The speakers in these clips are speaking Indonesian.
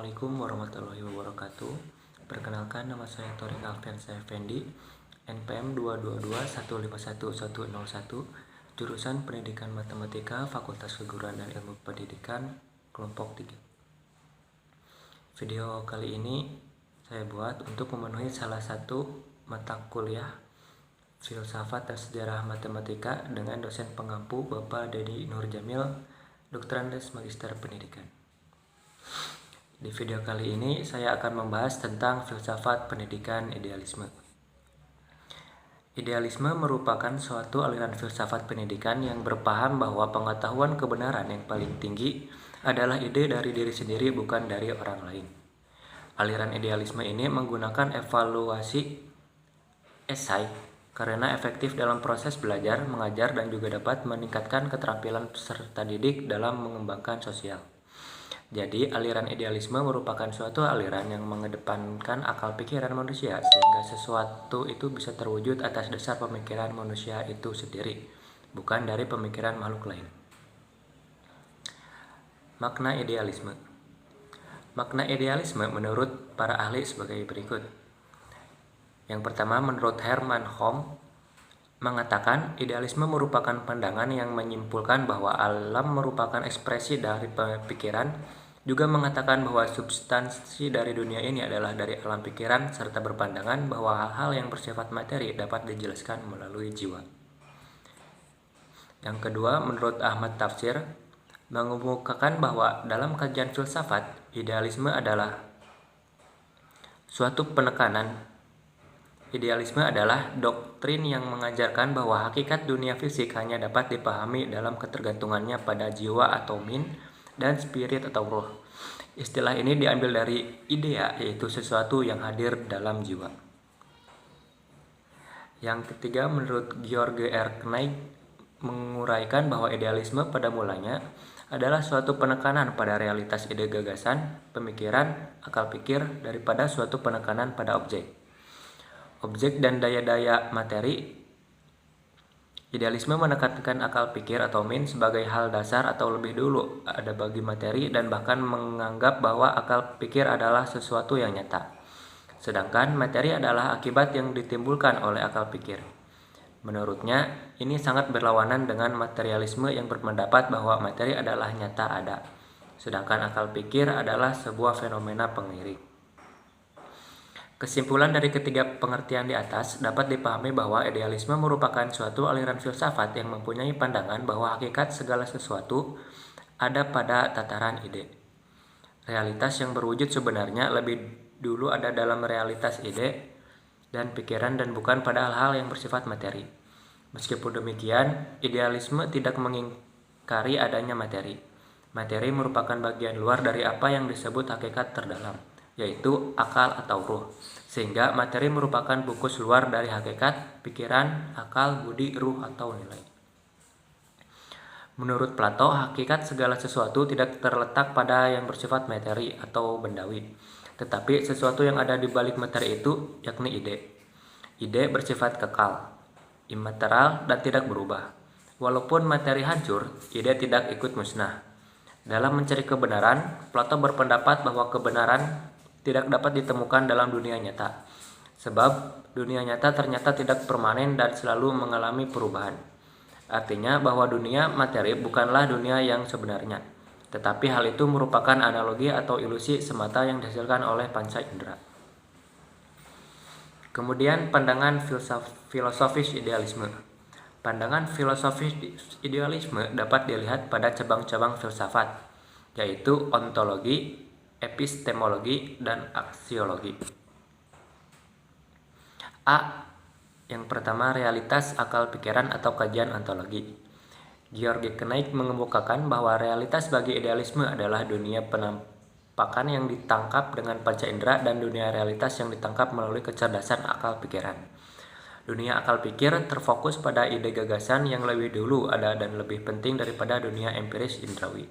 Assalamualaikum warahmatullahi wabarakatuh. Perkenalkan, nama saya Thorik Alfiansyah Effendi, NPM 222151101, jurusan Pendidikan Matematika, Fakultas Keguruan dan Ilmu Pendidikan, kelompok 3. Video kali ini saya buat untuk memenuhi salah satu mata kuliah Filsafat dan Sejarah Matematika dengan dosen pengampu Bapak Dedi Nurjamil, Doktorandes Magister Pendidikan. Di video kali ini saya akan membahas tentang filsafat pendidikan idealisme. Idealisme merupakan suatu aliran filsafat pendidikan yang berpaham bahwa pengetahuan kebenaran yang paling tinggi adalah ide dari diri sendiri, bukan dari orang lain. Aliran idealisme ini menggunakan evaluasi esai karena efektif dalam proses belajar, mengajar, dan juga dapat meningkatkan keterampilan peserta didik dalam mengembangkan sosial. Jadi, aliran idealisme merupakan suatu aliran yang mengedepankan akal pikiran manusia sehingga sesuatu itu bisa terwujud atas dasar pemikiran manusia itu sendiri, bukan dari pemikiran makhluk lain. Makna idealisme. Makna idealisme menurut para ahli sebagai berikut. Yang pertama, menurut Hermann Homme mengatakan idealisme merupakan pandangan yang menyimpulkan bahwa alam merupakan ekspresi dari pikiran, juga mengatakan bahwa substansi dari dunia ini adalah dari alam pikiran, serta berpandangan bahwa hal-hal yang bersifat materi dapat dijelaskan melalui jiwa. Yang kedua, menurut Ahmad Tafsir, mengemukakan bahwa dalam kajian filsafat, idealisme adalah suatu penekanan. Idealisme adalah doktrin yang mengajarkan bahwa hakikat dunia fisik hanya dapat dipahami dalam ketergantungannya pada jiwa atau min dan spirit atau roh. Istilah ini diambil dari idea, yaitu sesuatu yang hadir dalam jiwa. Yang ketiga, menurut Georg R. Kneip menguraikan bahwa idealisme pada mulanya adalah suatu penekanan pada realitas ide gagasan, pemikiran, akal pikir daripada suatu penekanan pada objek dan daya-daya materi. Idealisme menekankan akal pikir atau min sebagai hal dasar atau lebih dulu ada bagi materi, dan bahkan menganggap bahwa akal pikir adalah sesuatu yang nyata, sedangkan materi adalah akibat yang ditimbulkan oleh akal pikir. Menurutnya, ini sangat berlawanan dengan materialisme yang berpendapat bahwa materi adalah nyata ada, sedangkan akal pikir adalah sebuah fenomena pengiring. Kesimpulan dari ketiga pengertian di atas dapat dipahami bahwa idealisme merupakan suatu aliran filsafat yang mempunyai pandangan bahwa hakikat segala sesuatu ada pada tataran ide. Realitas yang berwujud sebenarnya lebih dulu ada dalam realitas ide dan pikiran dan bukan pada hal-hal yang bersifat materi. Meskipun demikian, idealisme tidak mengingkari adanya materi. Materi merupakan bagian luar dari apa yang disebut hakikat terdalam, yaitu akal atau ruh, sehingga materi merupakan bungkus luar dari hakikat, pikiran, akal, budi, ruh, atau nilai. Menurut Plato, hakikat segala sesuatu tidak terletak pada yang bersifat materi atau bendawi, tetapi sesuatu yang ada di balik materi itu, yakni ide. Ide bersifat kekal, immaterial, dan tidak berubah. Walaupun materi hancur, ide tidak ikut musnah. Dalam mencari kebenaran, Plato berpendapat bahwa kebenaran tidak dapat ditemukan dalam dunia nyata, sebab dunia nyata ternyata tidak permanen dan selalu mengalami perubahan. Artinya bahwa dunia materi bukanlah dunia yang sebenarnya, tetapi hal itu merupakan analogi atau ilusi semata yang dihasilkan oleh panca indera. Kemudian pandangan filosofis idealisme. Pandangan filosofis idealisme dapat dilihat pada cabang-cabang filsafat, yaitu ontologi, epistemologi, dan aksiologi. A. Yang pertama, realitas akal pikiran atau kajian ontologi. Georg Kneip mengemukakan bahwa realitas bagi idealisme adalah dunia penampakan yang ditangkap dengan panca indera dan dunia realitas yang ditangkap melalui kecerdasan akal pikiran. Dunia akal pikir terfokus pada ide gagasan yang lebih dulu ada dan lebih penting daripada dunia empiris indrawi.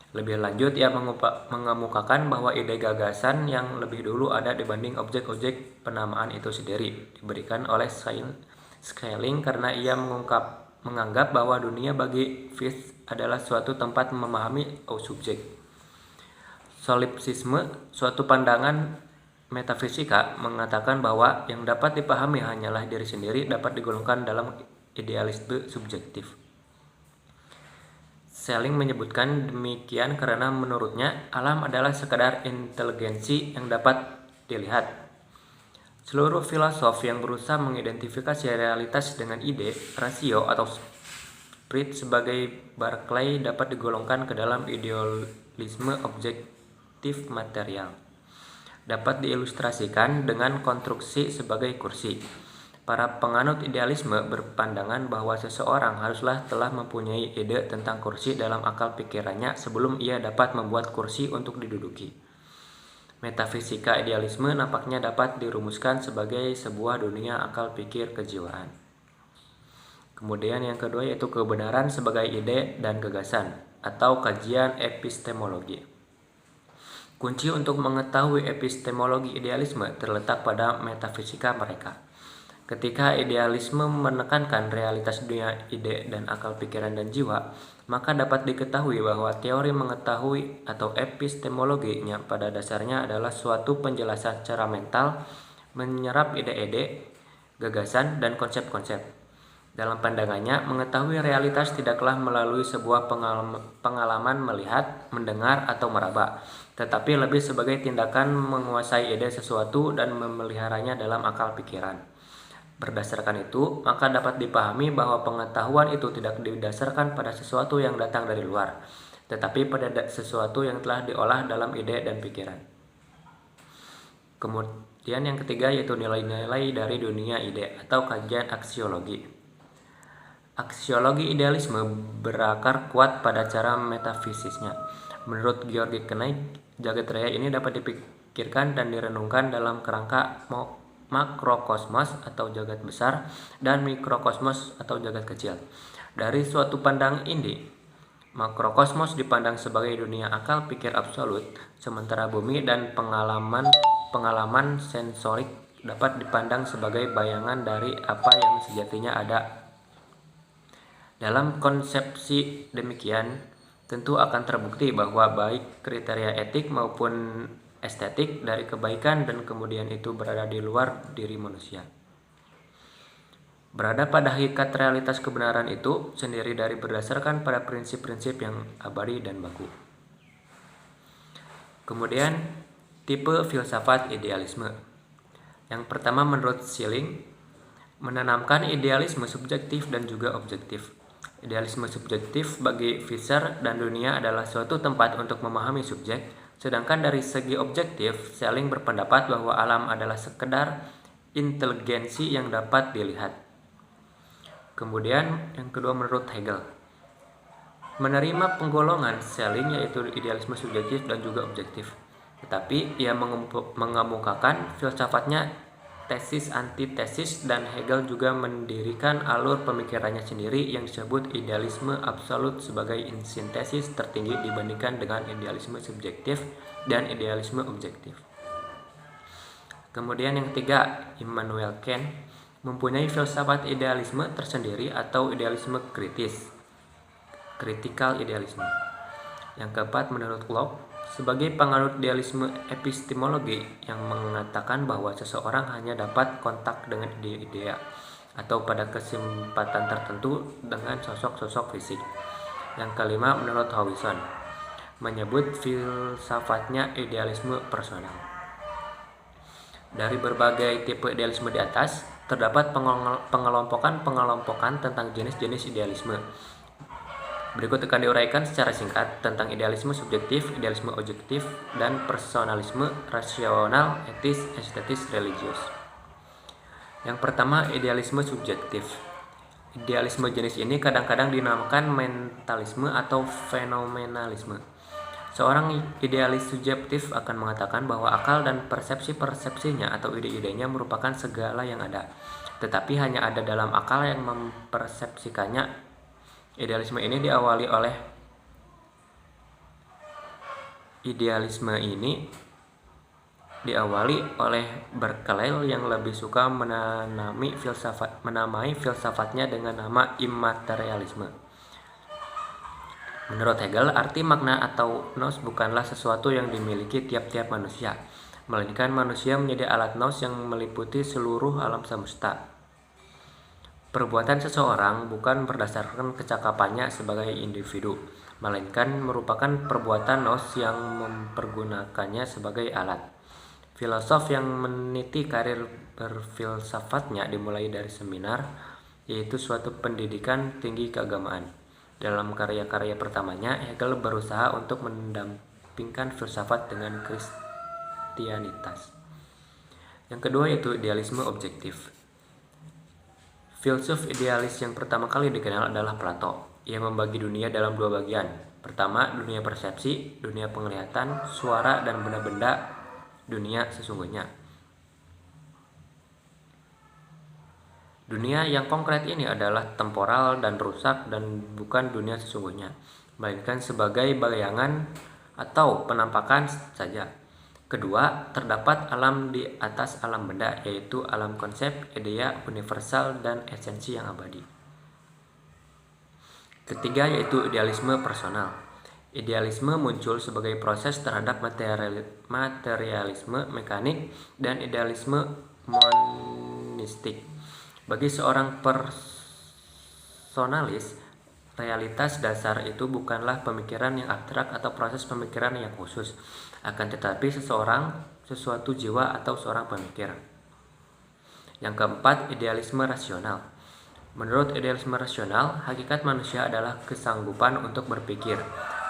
Lebih lanjut, ia mengemukakan bahwa ide gagasan yang lebih dulu ada dibanding objek-objek penamaan itu sendiri diberikan oleh Schelling karena ia menganggap bahwa dunia bagi Fichte adalah suatu tempat memahami subjek. Solipsisme, suatu pandangan metafisika, mengatakan bahwa yang dapat dipahami hanyalah diri sendiri, dapat digolongkan dalam idealisme subjektif. Schelling menyebutkan demikian karena menurutnya alam adalah sekadar inteligensi yang dapat dilihat. Seluruh filosof yang berusaha mengidentifikasi realitas dengan ide, rasio, atau spirit sebagai Berkeley dapat digolongkan ke dalam idealisme objektif material. Dapat diilustrasikan dengan konstruksi sebagai kursi. Para penganut idealisme berpandangan bahwa seseorang haruslah telah mempunyai ide tentang kursi dalam akal pikirannya sebelum ia dapat membuat kursi untuk diduduki. Metafisika idealisme nampaknya dapat dirumuskan sebagai sebuah dunia akal pikir kejiwaan. Kemudian yang kedua yaitu kebenaran sebagai ide dan gagasan atau kajian epistemologi. Kunci untuk mengetahui epistemologi idealisme terletak pada metafisika mereka. Ketika idealisme menekankan realitas dunia ide dan akal pikiran dan jiwa, maka dapat diketahui bahwa teori mengetahui atau epistemologinya pada dasarnya adalah suatu penjelasan secara mental menyerap ide-ide, gagasan, dan konsep-konsep. Dalam pandangannya, mengetahui realitas tidaklah melalui sebuah pengalaman melihat, mendengar, atau meraba, tetapi lebih sebagai tindakan menguasai ide sesuatu dan memeliharanya dalam akal pikiran. Berdasarkan itu, maka dapat dipahami bahwa pengetahuan itu tidak didasarkan pada sesuatu yang datang dari luar, tetapi pada sesuatu yang telah diolah dalam ide dan pikiran. Kemudian yang ketiga yaitu nilai-nilai dari dunia ide atau kajian aksiologi. Aksiologi idealisme berakar kuat pada cara metafisisnya. Menurut George Knight, jagat raya ini dapat dipikirkan dan direnungkan dalam kerangka makrokosmos atau jagat besar dan mikrokosmos atau jagat kecil. Dari suatu pandang ini, makrokosmos dipandang sebagai dunia akal pikir absolut, sementara bumi dan pengalaman sensorik dapat dipandang sebagai bayangan dari apa yang sejatinya ada. Dalam konsepsi demikian, tentu akan terbukti bahwa baik kriteria etik maupun estetik dari kebaikan dan kemudian itu berada di luar diri manusia. Berada pada hakikat realitas kebenaran itu sendiri dari berdasarkan pada prinsip-prinsip yang abadi dan baku. Kemudian tipe filsafat idealisme. Yang pertama menurut Schelling menanamkan idealisme subjektif dan juga objektif. Idealisme subjektif bagi Fischer dan dunia adalah suatu tempat untuk memahami subjek. Sedangkan dari segi objektif, Schelling berpendapat bahwa alam adalah sekedar inteligensi yang dapat dilihat. Kemudian yang kedua menurut Hegel, menerima penggolongan Schelling yaitu idealisme subjektif dan juga objektif. Tetapi ia mengemukakan filsafatnya tesis antitesis dan Hegel juga mendirikan alur pemikirannya sendiri yang disebut idealisme absolut sebagai sintesis tertinggi dibandingkan dengan idealisme subjektif dan idealisme objektif. Kemudian yang ketiga, Immanuel Kant mempunyai filsafat idealisme tersendiri atau idealisme kritis, critical idealism. Yang keempat menurut Locke, sebagai penganut idealisme epistemologi yang mengatakan bahwa seseorang hanya dapat kontak dengan ide-ide atau pada kesempatan tertentu dengan sosok-sosok fisik. Yang kelima menurut Howison, menyebut filsafatnya idealisme personal. Dari berbagai tipe idealisme di atas, terdapat pengelompokan tentang jenis-jenis idealisme. Berikut akan diuraikan secara singkat tentang idealisme subjektif, idealisme objektif, dan personalisme rasional, etis, estetis, religius. Yang pertama, idealisme subjektif. Idealisme jenis ini kadang-kadang dinamakan mentalisme atau fenomenalisme. Seorang idealis subjektif akan mengatakan bahwa akal dan persepsi-persepsinya atau ide-idenya merupakan segala yang ada, tetapi hanya ada dalam akal yang mempersepsikannya. Idealisme ini diawali oleh Berkeley yang lebih suka menamai filsafatnya dengan nama immaterialisme. Menurut Hegel, arti makna atau nous bukanlah sesuatu yang dimiliki tiap-tiap manusia, melainkan manusia menjadi alat nous yang meliputi seluruh alam semesta. Perbuatan seseorang bukan berdasarkan kecakapannya sebagai individu, melainkan merupakan perbuatan nous yang mempergunakannya sebagai alat. Filosof yang meniti karir berfilsafatnya dimulai dari seminar, yaitu suatu pendidikan tinggi keagamaan. Dalam karya-karya pertamanya, Hegel berusaha untuk mendampingkan filsafat dengan Kristianitas. Yang kedua yaitu idealisme objektif. Filsuf idealis yang pertama kali dikenal adalah Plato. Ia membagi dunia dalam dua bagian. Pertama, dunia persepsi, dunia penglihatan, suara, dan benda-benda, dunia sesungguhnya. Dunia yang konkret ini adalah temporal dan rusak dan bukan dunia sesungguhnya, melainkan sebagai bayangan atau penampakan saja. Kedua, terdapat alam di atas alam benda, yaitu alam konsep, idea, universal, dan esensi yang abadi. Ketiga yaitu idealisme personal. Idealisme muncul sebagai proses terhadap materialisme mekanik dan idealisme monistik. Bagi seorang personalis, realitas dasar itu bukanlah pemikiran yang abstrak atau proses pemikiran yang khusus, akan tetapi sesuatu jiwa atau seorang pemikir. Yang keempat, idealisme rasional. Menurut idealisme rasional, hakikat manusia adalah kesanggupan untuk berpikir.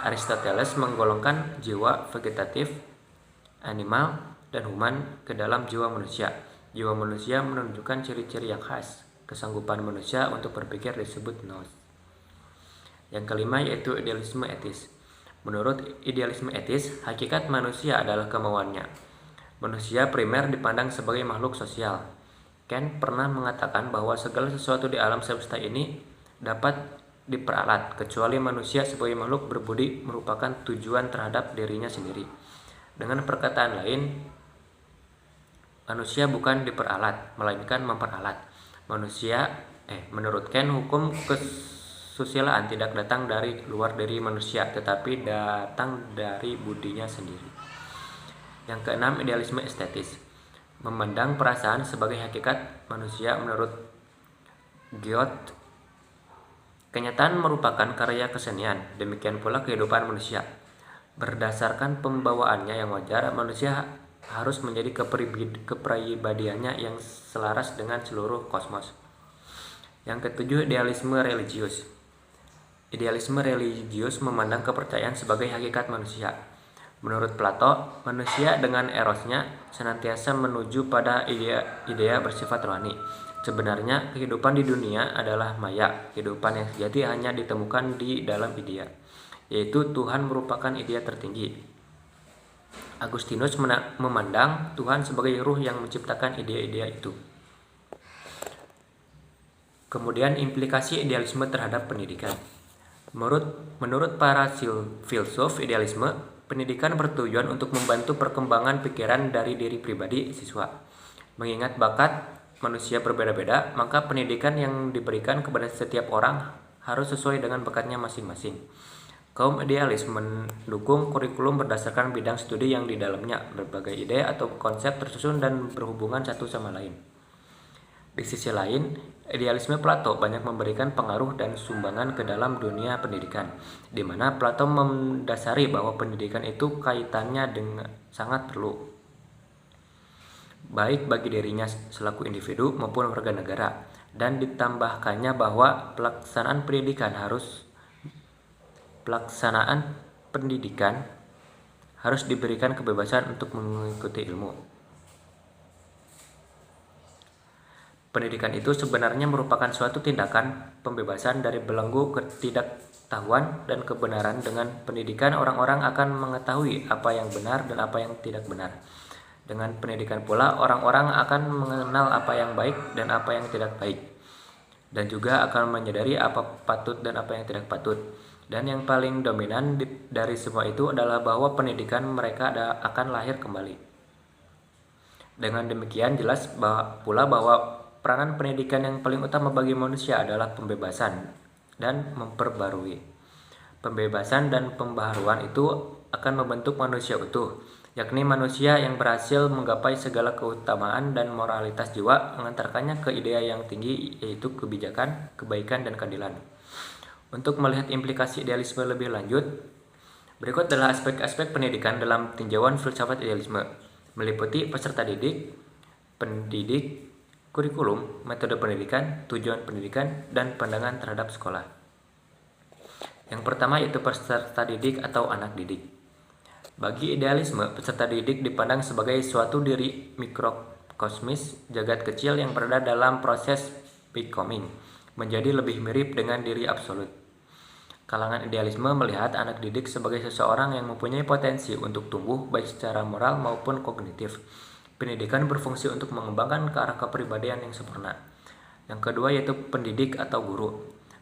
Aristoteles menggolongkan jiwa vegetatif, animal, dan human ke dalam jiwa manusia. Jiwa manusia menunjukkan ciri-ciri yang khas. Kesanggupan manusia untuk berpikir disebut nous. Yang kelima yaitu idealisme etis. Menurut idealisme etis, hakikat manusia adalah kemauannya. Manusia primer dipandang sebagai makhluk sosial. Kant pernah mengatakan bahwa segala sesuatu di alam semesta ini dapat diperalat, kecuali manusia sebagai makhluk berbudi merupakan tujuan terhadap dirinya sendiri. Dengan perkataan lain, manusia bukan diperalat, melainkan memperalat. Menurut Kant, hukum kesusilaan tidak datang dari luar diri manusia, tetapi datang dari budinya sendiri. Yang keenam, idealisme estetis. Memandang perasaan sebagai hakikat manusia menurut Goethe. Kenyataan merupakan karya kesenian, demikian pula kehidupan manusia. Berdasarkan pembawaannya yang wajar, manusia harus menjadi kepribadiannya yang selaras dengan seluruh kosmos. Yang ketujuh, idealisme religius. Idealisme religius memandang kepercayaan sebagai hakikat manusia. Menurut Plato, manusia dengan erosnya senantiasa menuju pada idea bersifat rohani. Sebenarnya, kehidupan di dunia adalah maya. Kehidupan yang sejati hanya ditemukan di dalam idea, yaitu Tuhan merupakan idea tertinggi. Agustinus memandang Tuhan sebagai ruh yang menciptakan ide-ide itu. Kemudian implikasi idealisme terhadap pendidikan. Menurut para filsuf idealisme, pendidikan bertujuan untuk membantu perkembangan pikiran dari diri pribadi siswa. Mengingat bakat manusia berbeda-beda, maka pendidikan yang diberikan kepada setiap orang harus sesuai dengan bakatnya masing-masing. Kaum idealis mendukung kurikulum berdasarkan bidang studi yang di dalamnya berbagai ide atau konsep tersusun dan berhubungan satu sama lain. Di sisi lain, idealisme Plato banyak memberikan pengaruh dan sumbangan ke dalam dunia pendidikan, di mana Plato mendasari bahwa pendidikan itu kaitannya dengan sangat perlu, baik bagi dirinya selaku individu maupun warga negara, dan ditambahkannya bahwa pelaksanaan pendidikan harus diberikan kebebasan untuk mengikuti ilmu. Pendidikan itu sebenarnya merupakan suatu tindakan pembebasan dari belenggu ketidaktahuan dan kebenaran. Dengan pendidikan, orang-orang akan mengetahui apa yang benar dan apa yang tidak benar. Dengan pendidikan pula, orang-orang akan mengenal apa yang baik dan apa yang tidak baik, dan juga akan menyadari apa patut dan apa yang tidak patut. Dan yang paling dominan dari semua itu adalah bahwa pendidikan mereka akan lahir kembali. Dengan demikian jelas pula bahwa peranan pendidikan yang paling utama bagi manusia adalah pembebasan dan memperbarui. Pembebasan dan pembaharuan itu akan membentuk manusia utuh, yakni manusia yang berhasil menggapai segala keutamaan dan moralitas jiwa, mengantarkannya ke idea yang tinggi, yaitu kebijakan, kebaikan, dan keadilan. Untuk melihat implikasi idealisme lebih lanjut, berikut adalah aspek-aspek pendidikan dalam tinjauan filsafat idealisme, meliputi peserta didik, pendidik, kurikulum, metode pendidikan, tujuan pendidikan, dan pandangan terhadap sekolah. Yang pertama yaitu peserta didik atau anak didik. Bagi idealisme, peserta didik dipandang sebagai suatu diri mikrokosmis, jagat kecil yang berada dalam proses becoming, menjadi lebih mirip dengan diri absolut. Kalangan idealisme melihat anak didik sebagai seseorang yang mempunyai potensi untuk tumbuh baik secara moral maupun kognitif. Pendidikan berfungsi untuk mengembangkan ke arah kepribadian yang sempurna. Yang kedua yaitu pendidik atau guru.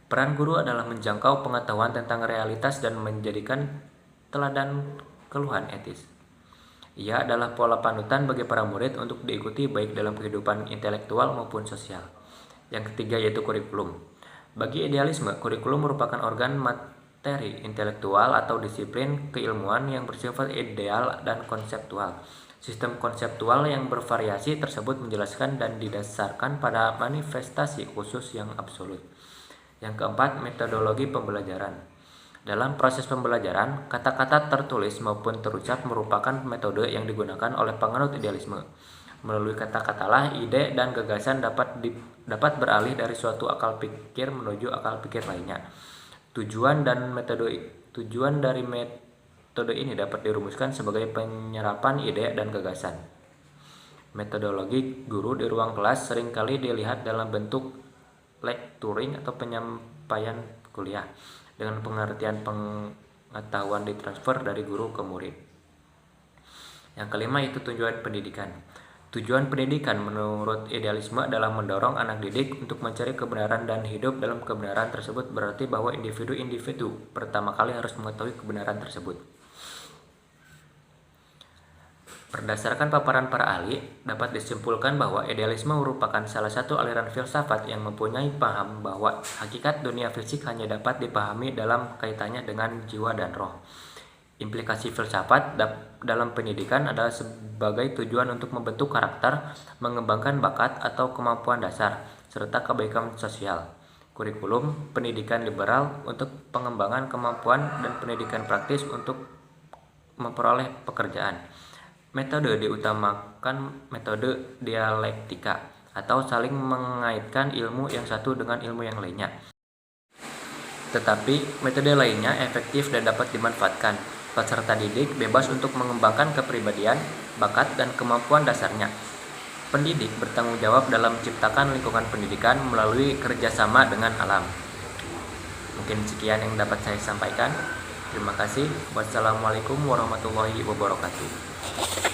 Peran guru adalah menjangkau pengetahuan tentang realitas dan menjadikan teladan keluhan etis. Ia adalah pola panutan bagi para murid untuk diikuti baik dalam kehidupan intelektual maupun sosial. Yang ketiga yaitu kurikulum. Bagi idealisme, kurikulum merupakan organ materi intelektual atau disiplin keilmuan yang bersifat ideal dan konseptual. Sistem konseptual yang bervariasi tersebut menjelaskan dan didasarkan pada manifestasi khusus yang absolut. Yang keempat, metodologi pembelajaran. Dalam proses pembelajaran, kata-kata tertulis maupun terucap merupakan metode yang digunakan oleh penganut idealisme. Melalui kata-katalah, ide dan gagasan dapat beralih dari suatu akal pikir menuju akal pikir lainnya. Tujuan dari metode ini dapat dirumuskan sebagai penyerapan ide dan gagasan. Metodologi guru di ruang kelas seringkali dilihat dalam bentuk lecturing atau penyampaian kuliah dengan pengertian pengetahuan ditransfer dari guru ke murid. Yang kelima itu tujuan pendidikan. Tujuan pendidikan menurut idealisme adalah mendorong anak didik untuk mencari kebenaran dan hidup dalam kebenaran tersebut, berarti bahwa individu-individu pertama kali harus mengetahui kebenaran tersebut. Berdasarkan paparan para ahli, dapat disimpulkan bahwa idealisme merupakan salah satu aliran filsafat yang mempunyai paham bahwa hakikat dunia fisik hanya dapat dipahami dalam kaitannya dengan jiwa dan roh. Implikasi filsafat dalam pendidikan adalah sebagai tujuan untuk membentuk karakter, mengembangkan bakat atau kemampuan dasar, serta kebaikan sosial. Kurikulum pendidikan liberal untuk pengembangan kemampuan dan pendidikan praktis untuk memperoleh pekerjaan. Metode diutamakan metode dialektika atau saling mengaitkan ilmu yang satu dengan ilmu yang lainnya. Tetapi metode lainnya efektif dan dapat dimanfaatkan. Peserta didik bebas untuk mengembangkan kepribadian, bakat, dan kemampuan dasarnya. Pendidik bertanggung jawab dalam menciptakan lingkungan pendidikan melalui kerjasama dengan alam. Mungkin sekian yang dapat saya sampaikan. Terima kasih. Wassalamualaikum warahmatullahi wabarakatuh.